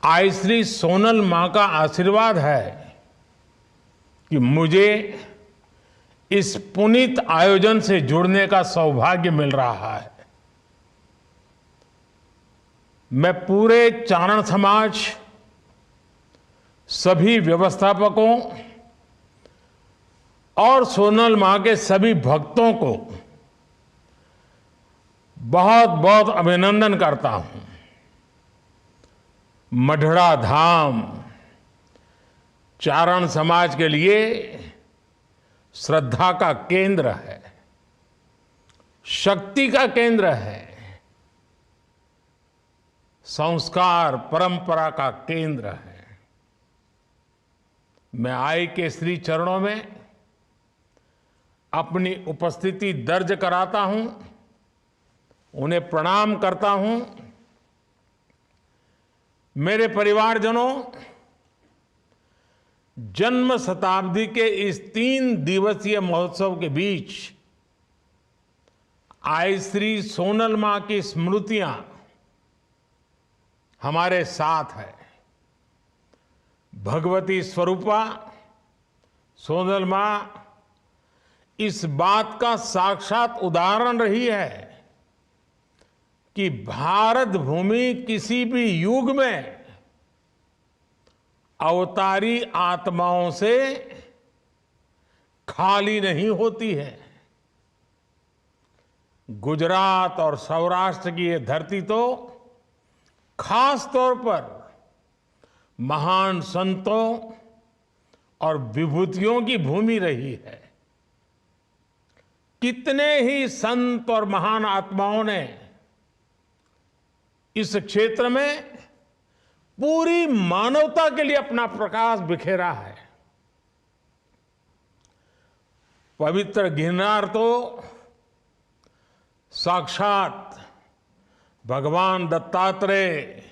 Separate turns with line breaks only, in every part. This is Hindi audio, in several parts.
आई श्री सोनल मां का आशीर्वाद है कि मुझे इस पुनीत आयोजन से जुड़ने का सौभाग्य मिल रहा है। मैं पूरे चारण समाज, सभी व्यवस्थापकों और सोनल मां के सभी भक्तों को बहुत बहुत अभिनंदन करता हूं। मढ़ड़ा धाम चारण समाज के लिए श्रद्धा का केंद्र है, शक्ति का केंद्र है, संस्कार परंपरा का केंद्र है। मैं आई के श्री चरणों में अपनी उपस्थिति दर्ज कराता हूं, उन्हें प्रणाम करता हूं। मेरे परिवारजनों, जन्म शताब्दी के इस 3 दिवसीय महोत्सव के बीच आई श्री सोनल मां की स्मृतियां हमारे साथ है। भगवती स्वरूपा सोनल मां इस बात का साक्षात उदाहरण रही है कि भारत भूमि किसी भी युग में अवतारी आत्माओं से खाली नहीं होती है। गुजरात और सौराष्ट्र की ये धरती तो खास तौर पर महान संतों और विभूतियों की भूमि रही है। कितने ही संत और महान आत्माओं ने इस क्षेत्र में पूरी मानवता के लिए अपना प्रकाश बिखेरा है। पवित्र गिरनार तो साक्षात भगवान दत्तात्रेय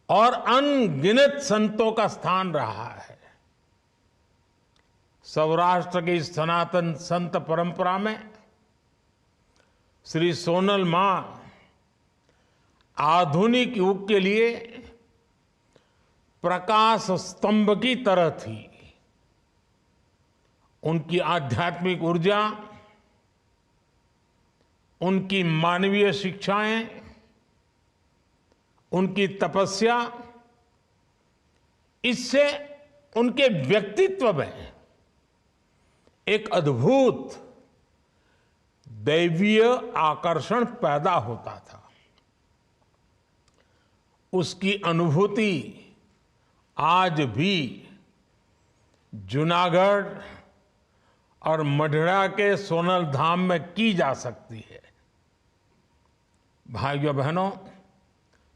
और अनगिनत संतों का स्थान रहा है। सौराष्ट्र की सनातन संत परंपरा में श्री सोनल मां आधुनिक युग के लिए प्रकाश स्तंभ की तरह थी। उनकी आध्यात्मिक ऊर्जा, उनकी मानवीय शिक्षाएं, उनकी तपस्या, इससे उनके व्यक्तित्व में एक अद्भुत दैवीय आकर्षण पैदा होता था। उसकी अनुभूति आज भी जूनागढ़ और मढ़ड़ा के सोनल धाम में की जा सकती है। भाइयों बहनों,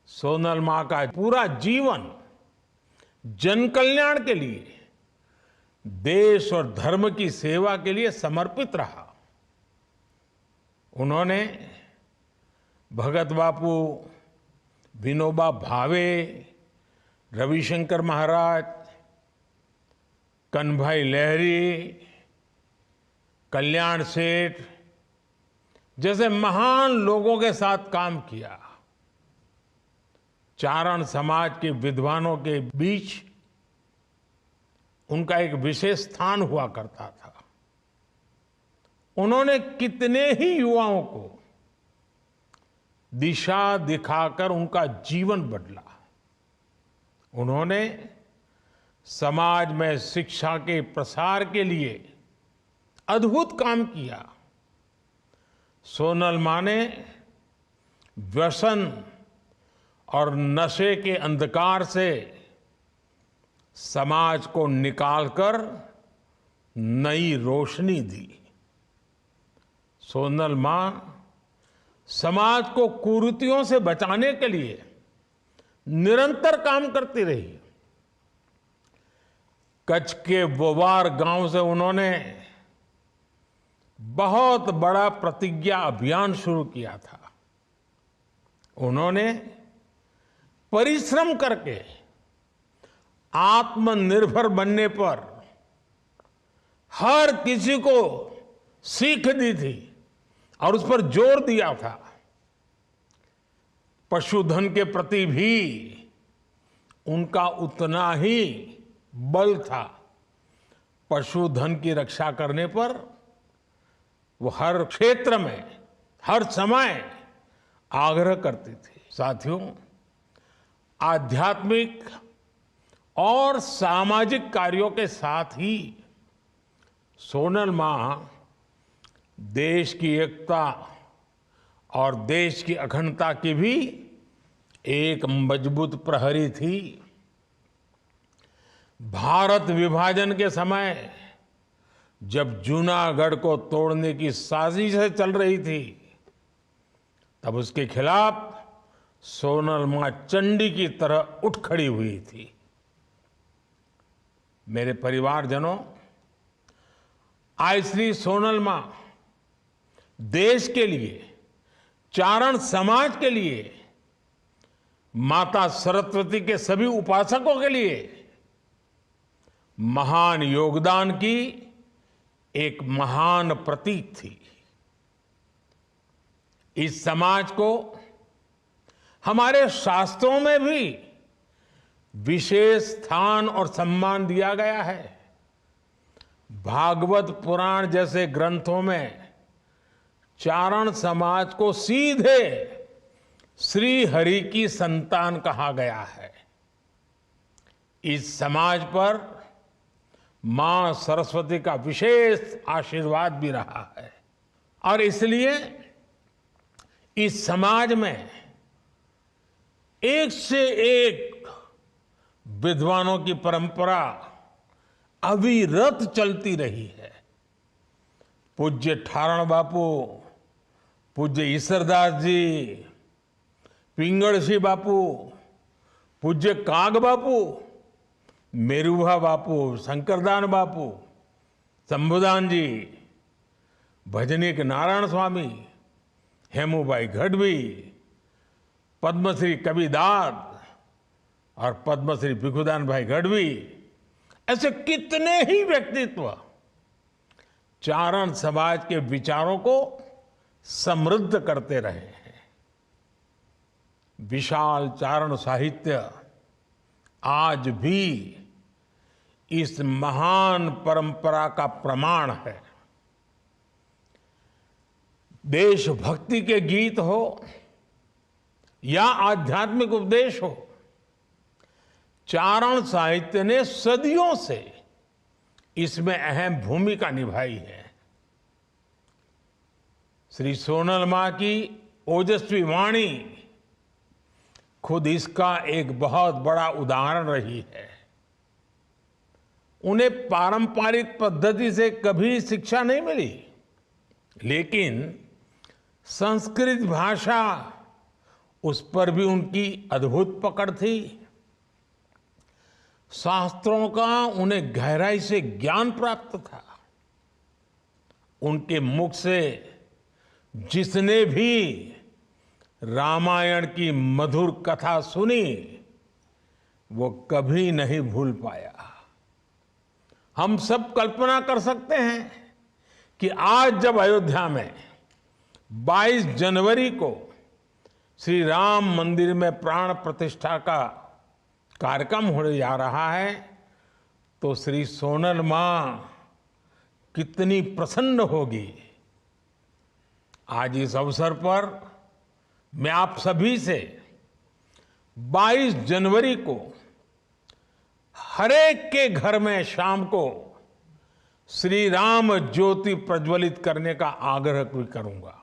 सोनल मां का पूरा जीवन जन कल्याण के लिए, देश और धर्म की सेवा के लिए समर्पित रहा। उन्होंने भगत बापू, विनोबा भावे, रविशंकर महाराज, कन्हभाई लहरी, कल्याण सेठ जैसे महान लोगों के साथ काम किया। चारण समाज के विद्वानों के बीच उनका एक विशेष स्थान हुआ करता था। उन्होंने कितने ही युवाओं को दिशा दिखाकर उनका जीवन बदला। उन्होंने समाज में शिक्षा के प्रसार के लिए अद्भुत काम किया। सोनल मां ने व्यसन और नशे के अंधकार से समाज को निकालकर नई रोशनी दी। सोनल मां समाज को कुरीतियों से बचाने के लिए निरंतर काम करती रही। कच्छ के बोवार गांव से उन्होंने बहुत बड़ा प्रतिज्ञा अभियान शुरू किया था। उन्होंने परिश्रम करके आत्मनिर्भर बनने पर हर किसी को सीख दी थी और उस पर जोर दिया था। पशुधन के प्रति भी उनका उतना ही बल था। पशुधन की रक्षा करने पर वो हर क्षेत्र में, हर समय आग्रह करते थे। साथियों, आध्यात्मिक और सामाजिक कार्यों के साथ ही सोनल मां देश की एकता और देश की अखंडता की भी एक मजबूत प्रहरी थी। भारत विभाजन के समय जब जूनागढ़ को तोड़ने की साजिश चल रही थी, तब उसके खिलाफ सोनल मां चंडी की तरह उठ खड़ी हुई थी। मेरे परिवारजनों, आज श्री सोनल मां देश के लिए, चारण समाज के लिए, माता सरस्वती के सभी उपासकों के लिए महान योगदान की एक महान प्रतीक थी। इस समाज को हमारे शास्त्रों में भी विशेष स्थान और सम्मान दिया गया है। भागवत पुराण जैसे ग्रंथों में चारण समाज को सीधे श्री हरि की संतान कहा गया है। इस समाज पर मां सरस्वती का विशेष आशीर्वाद भी रहा है और इसलिए इस समाज में एक से एक विद्वानों की परंपरा अविरत चलती रही है। पूज्य ठारण बापू, पूज्य ईसरदास जी, पिंगळशी बापू, पूज्य काग बापू, मेरुभा बापू, शंकरदान बापू, शंभुदान जी, भजनीक नारायण स्वामी, हेमूबाई गढ़वी, पद्मश्री कबीरदास और पद्मश्री भिखुदान भाई गढ़वी, ऐसे कितने ही व्यक्तित्व चारण समाज के विचारों को समृद्ध करते रहे हैं। विशाल चारण साहित्य आज भी इस महान परंपरा का प्रमाण है। देशभक्ति के गीत हो या आध्यात्मिक उपदेश हो, चारण साहित्य ने सदियों से इसमें अहम भूमिका निभाई है। श्री सोनल मां की ओजस्वी वाणी खुद इसका एक बहुत बड़ा उदाहरण रही है। उन्हें पारंपरिक पद्धति से कभी शिक्षा नहीं मिली, लेकिन संस्कृत भाषा, उस पर भी उनकी अद्भुत पकड़ थी। शास्त्रों का उन्हें गहराई से ज्ञान प्राप्त था। उनके मुख से जिसने भी रामायण की मधुर कथा सुनी, वो कभी नहीं भूल पाया। हम सब कल्पना कर सकते हैं कि आज जब अयोध्या में 22 जनवरी को श्री राम मंदिर में प्राण प्रतिष्ठा का कार्यक्रम होने जा रहा है, तो श्री सोनल मां कितनी प्रसन्न होगी। आज इस अवसर पर मैं आप सभी से 22 जनवरी को हरेक के घर में शाम को श्री राम ज्योति प्रज्वलित करने का आग्रह भी करूंगा।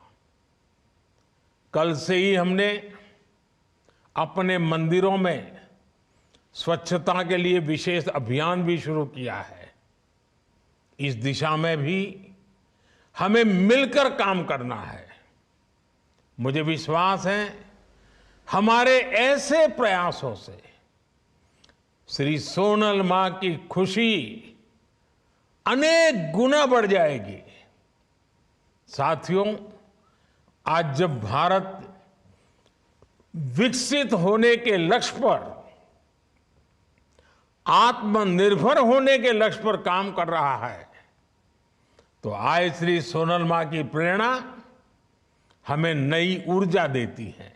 कल से ही हमने अपने मंदिरों में स्वच्छता के लिए विशेष अभियान भी शुरू किया है। इस दिशा में भी हमें मिलकर काम करना है। मुझे विश्वास है हमारे ऐसे प्रयासों से श्री सोनल मां की खुशी अनेक गुना बढ़ जाएगी। साथियों, आज जब भारत विकसित होने के लक्ष्य पर, आत्मनिर्भर होने के लक्ष्य पर काम कर रहा है, तो आज श्री सोनल मां की प्रेरणा हमें नई ऊर्जा देती है।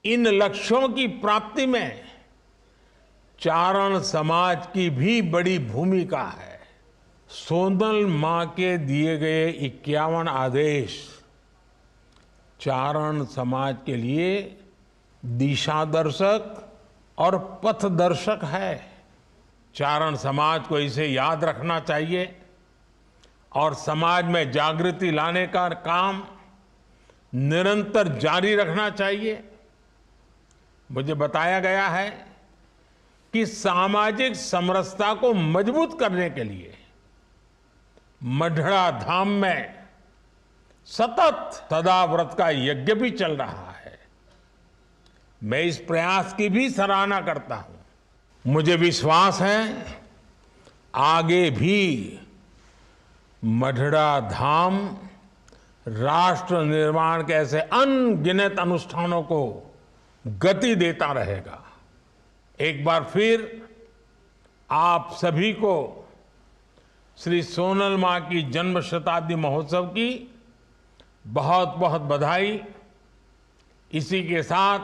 इन लक्ष्यों की प्राप्ति में चारण समाज की भी बड़ी भूमिका है। सोनल मां के दिए गए 51 आदेश चारण समाज के लिए दिशा दर्शक और पथ दर्शक है। चारण समाज को इसे याद रखना चाहिए और समाज में जागृति लाने का काम निरंतर जारी रखना चाहिए। मुझे बताया गया है कि सामाजिक समरसता को मजबूत करने के लिए मढ़ड़ा धाम में सतत सदाव्रत का यज्ञ भी चल रहा है। मैं इस प्रयास की भी सराहना करता हूं। मुझे विश्वास है आगे भी मढ़ड़ा धाम राष्ट्र निर्माण के ऐसे अनगिनत अनुष्ठानों को गति देता रहेगा। एक बार फिर आप सभी को श्री सोनल मां की जन्म शताब्दी महोत्सव की बहुत बहुत बधाई। इसी के साथ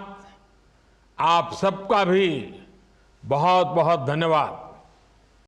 आप सबका भी बहुत बहुत धन्यवाद।